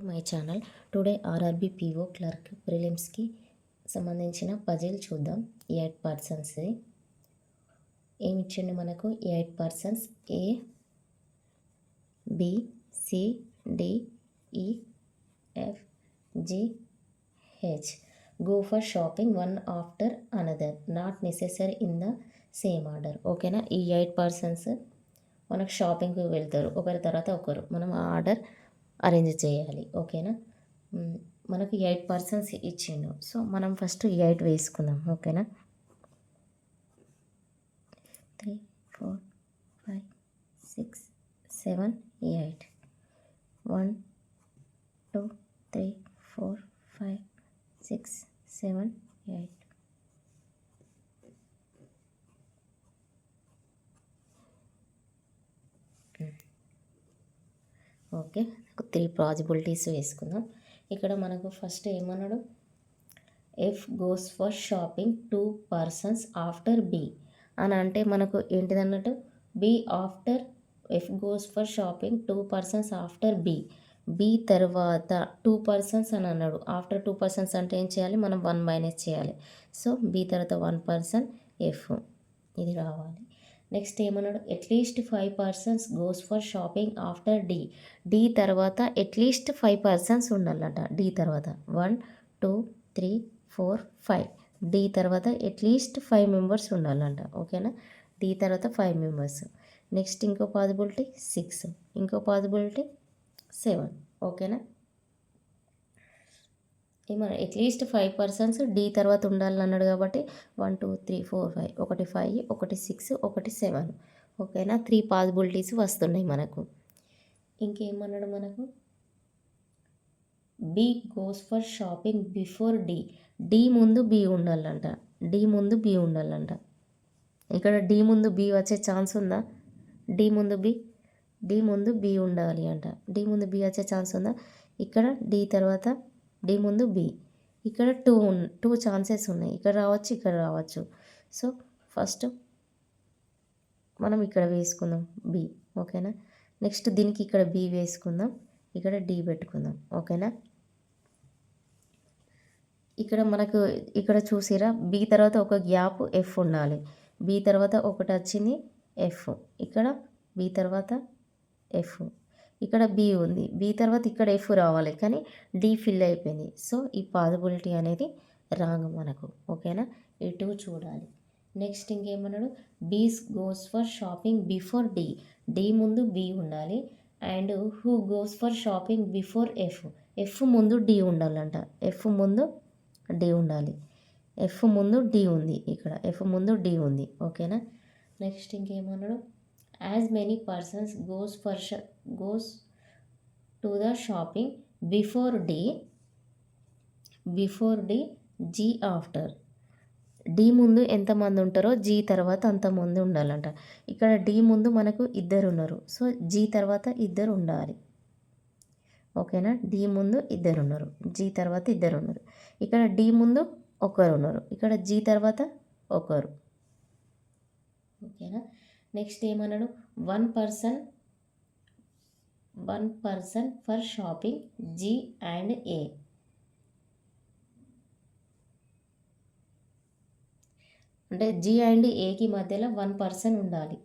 My channel. Today RRB PO clerk ప్రిలిమ్స్కి సంబంధించిన puzzle చూద్దాం. 8 పర్సన్స్ది ఏమి ఇచ్చిండు మనకు? 8 persons A B C D E F G H go for shopping one after another not necessary in the same order. ఓకేనా? ఈ 8 persons మనకు షాపింగ్కి వెళ్తారు, ఒకరి తర్వాత ఒకరు. మనం ఆర్డర్ అరేంజ్ చేయాలి. ఓకేనా? మనకు 8 పర్సన్స్ ఇచ్చిండు. సో మనం ఫస్ట్ 8 వేసుకుందాం. ఓకేనా? 3 4 5 6 7 8 1 2 3 4 5 6 7 8. ఓకే, 3 పాసిబిలిటీస్ వేసుకుందాం. ఇక్కడ మనకు ఫస్ట్ ఏమన్నాడు? F goes for shopping 2 persons after B అని అంటే మనకు ఏంటిది అన్నట్టు? B after F goes for shopping 2 persons after B. B తర్వాత 2 పర్సన్స్ అని అన్నాడు. ఆఫ్టర్ 2 పర్సన్స్ అంటే ఏం చేయాలి? మనం 1 మైనస్ చేయాలి. సో బి తర్వాత 1 పర్సన్ ఎఫ్ ఇది రావాలి. నెక్స్ట్ ఏమన్నాడు? At least 5 persons goes for shopping after D. D తర్వాత అట్లీస్ట్ 5 పర్సన్స్ ఉండాలట. డి తర్వాత 1 2 3 4 5. డి తర్వాత అట్లీస్ట్ 5 మెంబర్స్ ఉండాలంట. ఓకేనా? డి తర్వాత 5 మెంబర్స్. నెక్స్ట్ ఇంకో పాసిబిలిటీ 6, ఇంకో పాసిబిలిటీ 7. ఓకేనా? ఏమన్నా అట్లీస్ట్ 5 పర్సన్స్ డి తర్వాత ఉండాలని అన్నాడు కాబట్టి 1 2 3 4 5, ఒకటి 5 ఒకటి 6 ఒకటి 7. ఓకేనా? 3 పాసిబిలిటీస్ వస్తున్నాయి మనకు. ఇంకేమన్నాడు మనకు? B goes for shopping before D. D ముందు బి ఉండాలంట. డి ముందు బి ఉండాలంట. ఇక్కడ డి ముందు బి వచ్చే ఛాన్స్ ఉందా? డి ముందు బి, డి ముందు బి ఉండాలి అంట. డి ముందు బి వచ్చే ఛాన్స్ ఉందా? ఇక్కడ డి తర్వాత డి ముందు బి. ఇక్కడ 2 ఛాన్సెస్ ఉన్నాయి. ఇక్కడ రావచ్చు, ఇక్కడ రావచ్చు. సో ఫస్ట్ మనం ఇక్కడ వేసుకుందాం బి. ఓకేనా? నెక్స్ట్ దీనికి ఇక్కడ బి వేసుకుందాం, ఇక్కడ డి పెట్టుకుందాం. ఓకేనా? ఇక్కడ మనకు ఇక్కడ చూసిరా, బి తర్వాత ఒక గ్యాప్ ఎఫ్ ఉండాలి. బి తర్వాత ఒకటి వచ్చింది ఎఫ్, ఇక్కడ బి తర్వాత ఎఫ్, ఇక్కడ బి ఉంది. బి తర్వాత ఇక్కడ ఎఫ్ రావాలి, కానీ డి ఫిల్ అయిపోయింది. సో ఈ పాసిబిలిటీ అనేది రాంగ్ మనకు. ఓకేనా? ఈ 2 చూడాలి. నెక్స్ట్ ఇంకేమన్నాడు? B goes for shopping before D. D ముందు బి ఉండాలి. And who goes for shopping before F. F ముందు డి ఉండాలంట. ఎఫ్ ముందు డి ఉండాలి. ఎఫ్ ముందు డి ఉంది. ఇక్కడ ఎఫ్ ముందు డి ఉంది. ఓకేనా? నెక్స్ట్ ఇంకేమన్నాడు? As many persons goes to the shopping before D G after. D ముందు ఎంతమంది ఉంటారో జీ తర్వాత అంతమంది ఉండాలంట. ఇక్కడ డి ముందు మనకు 2 ఉన్నారు. సో జీ తర్వాత 2 ఉండాలి. ఓకేనా? డి ముందు 2 ఉన్నారు, జీ తర్వాత 2 ఉన్నారు. ఇక్కడ డి ముందు 1 ఉన్నారు, ఇక్కడ జీ తర్వాత 1. ఓకేనా? నెక్స్ట్ ఏమన్నాడు? 1 person for shopping G and A. అంటే జీ అండ్ ఏకి మధ్యలో 1 పర్సన్ ఉండాలి.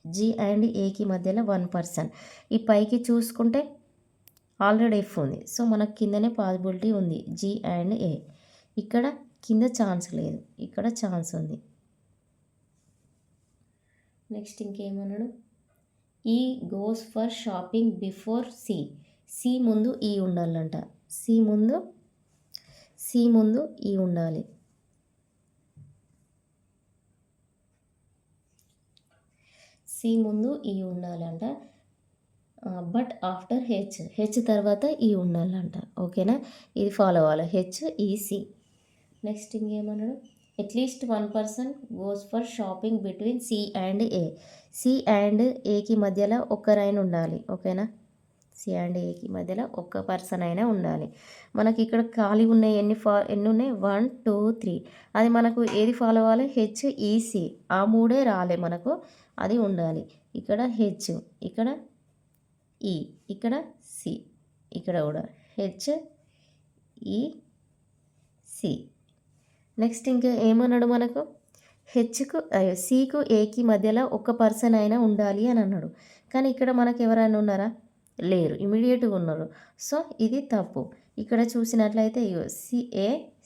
జీ అండ్ ఏకి మధ్యలో 1 పర్సన్. ఈ పైకి చూసుకుంటే ఆల్రెడీ ఎఫ్ ఉంది. సో మనకు కిందనే పాసిబిలిటీ ఉంది జీ అండ్ ఏ. ఇక్కడ కింద ఛాన్స్ లేదు, ఇక్కడ ఛాన్స్ ఉంది. నెక్స్ట్ ఇంకేమన్నాడు? E goes for shopping before C. C ముందు ఈ ఉండాలంట. సి ముందు ఈ ఉండాలి. సి ముందు ఈ ఉండాలంట. బట్ ఆఫ్టర్ హెచ్ తర్వాత ఈ ఉండాలంట. ఓకేనా? ఇది ఫాలో అవ్వాలి, హెచ్ ఈ సి. నెక్స్ట్ ఇంకేమన్నాడు? At least 1 person goes for shopping between C and A. C and ఏకి మధ్యలో ఒక్కరైనా ఉండాలి. ఓకేనా? సి అండ్ ఏకి మధ్యలో 1 పర్సన్ అయినా ఉండాలి. మనకి ఇక్కడ ఖాళీ ఉన్నాయి ఎన్ని ఉన్నాయి? 1 2 3. అది మనకు ఏది ఫాలో అవ్వాలి? H E C. ఆ 3 రాలే మనకు, అది ఉండాలి. ఇక్కడ హెచ్, ఇక్కడ ఈ, ఇక్కడ సి. ఇక్కడ కూడా HEC. నెక్స్ట్ ఇంకా ఏమన్నాడు మనకు సికు ఏకి మధ్యలో ఒక పర్సన్ అయినా ఉండాలి అని అన్నాడు. కానీ ఇక్కడ మనకు ఎవరైనా ఉన్నారా? లేరు, ఇమీడియట్గా ఉన్నారు. సో ఇది తప్పు. ఇక్కడ చూసినట్లయితే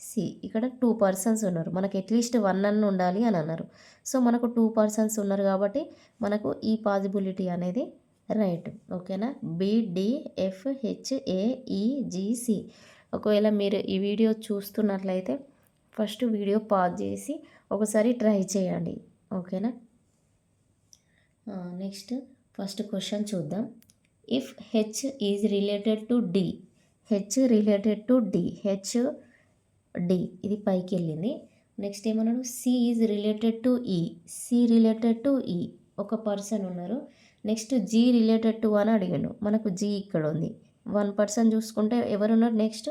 సి ఇక్కడ 2 పర్సన్స్ ఉన్నారు, మనకు అట్లీస్ట్ 1 అన్న ఉండాలి అని అన్నారు. సో మనకు 2 పర్సన్స్ ఉన్నారు కాబట్టి మనకు ఈ పాసిబిలిటీ అనేది రైట్. ఓకేనా? BDFHAEGC. ఒకవేళ మీరు ఈ వీడియో చూస్తున్నట్లయితే ఫస్ట్ వీడియో పాజ్ చేసి ఒకసారి ట్రై చేయండి. ఓకేనా? నెక్స్ట్ ఫస్ట్ క్వశ్చన్ చూద్దాం. If H is related to D, D ఇది పైకి వెళ్ళింది. నెక్స్ట్ ఏమన్నాడు? సి ఈజ్ రిలేటెడ్ టు ఈ, ఒక పర్సన్ ఉన్నారు. నెక్స్ట్ జీ రిలేటెడ్ టు అని అడిగాడు. మనకు జీ ఇక్కడ ఉంది, 1 పర్సన్ చూసుకుంటే ఎవరున్నారు? నెక్స్ట్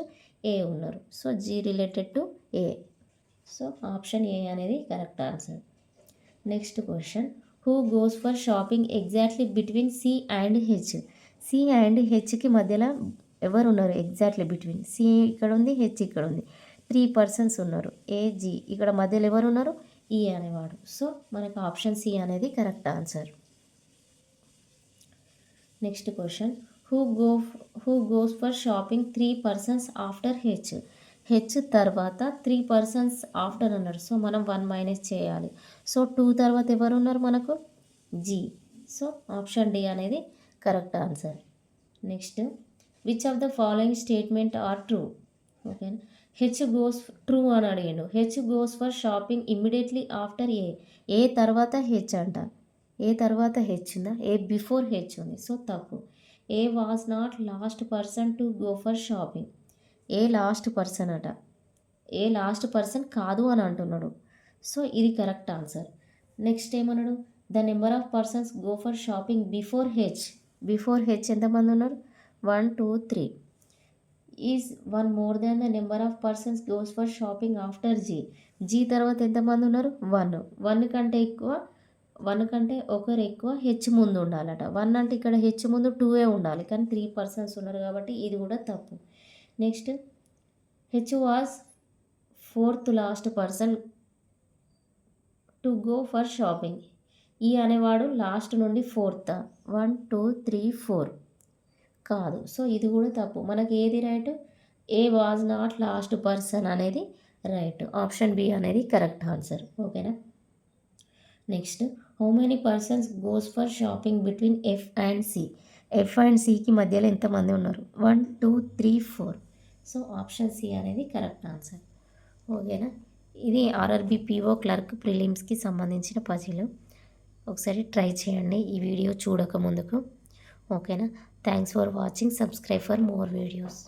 ఏ ఉన్నారు. So G related to A. So option A అనేది correct answer. Next question. Who goes for shopping exactly between C and H. C and హెచ్కి మధ్యలో ఎవరు ఉన్నారు? ఎగ్జాక్ట్లీ బిట్వీన్ సి ఇక్కడ ఉంది, హెచ్ ఇక్కడ ఉంది, 3 పర్సన్స్ ఉన్నారు. ఏజీ ఇక్కడ మధ్యలో ఎవరు ఉన్నారు? ఈ అనేవాడు. సో మనకు ఆప్షన్ సి అనేది correct answer. Next question. Who goes for shopping 3 persons after H తర్వాత 3 పర్సన్స్ ఆఫ్టర్ అన్నారు. సో మనం 1 మైనస్ చేయాలి. సో 2 తర్వాత ఎవరు ఉన్నారు మనకు? జీ. సో ఆప్షన్ డి అనేది correct answer. Next. Which of the following statement are true? Okay. H goes true అని అడిగాడు. H goes for shopping immediately after A తర్వాత హెచ్ అంట. ఏ తర్వాత హెచ్ ఉందా? ఏ బిఫోర్ హెచ్ ఉంది. సో తప్పు. A was not last person to go for shopping. A last person అట. A last person కాదు అని అంటున్నాడు. సో ఇది కరెక్ట్ ఆన్సర్. నెక్స్ట్ ఏమన్నాడు? The number of persons go for shopping before H ఎంతమంది ఉన్నారు? 1 2 3. Is 1 more than the number of persons goes for shopping after G తర్వాత ఎంతమంది ఉన్నారు? 1 కంటే ఎక్కువ, 1 కంటే ఒకరు ఎక్కువ హెచ్ ముందు ఉండాలట. 1 అంటే ఇక్కడ హెచ్ ముందు 2 ఉండాలి, కానీ 3 పర్సన్స్ ఉన్నారు కాబట్టి ఇది కూడా తప్పు. Next. H was 4th last person to go for shopping. ఈ అనేవాడు లాస్ట్ నుండి 4th. 1 2 3 4 కాదు. సో ఇది కూడా తప్పు. మనకి ఏది right? A was not last person అనేది రైట్. ఆప్షన్ బి అనేది కరెక్ట్ ఆన్సర్. ఓకేనా? Next. How many persons goes for shopping between F and C. F and సికి మధ్యలో ఎంతమంది ఉన్నారు? 1 2 3 4. సో ఆప్షన్ సి అనేది కరెక్ట్ ఆన్సర్. ఓకేనా? ఇది ఆర్ఆర్బి పిఓ క్లర్క్ ప్రిలిమ్స్కి సంబంధించిన పజిల్. ఒకసారి ట్రై చేయండి ఈ వీడియో చూడక ముందుకు. ఓకేనా? Thanks for watching. Subscribe for more videos.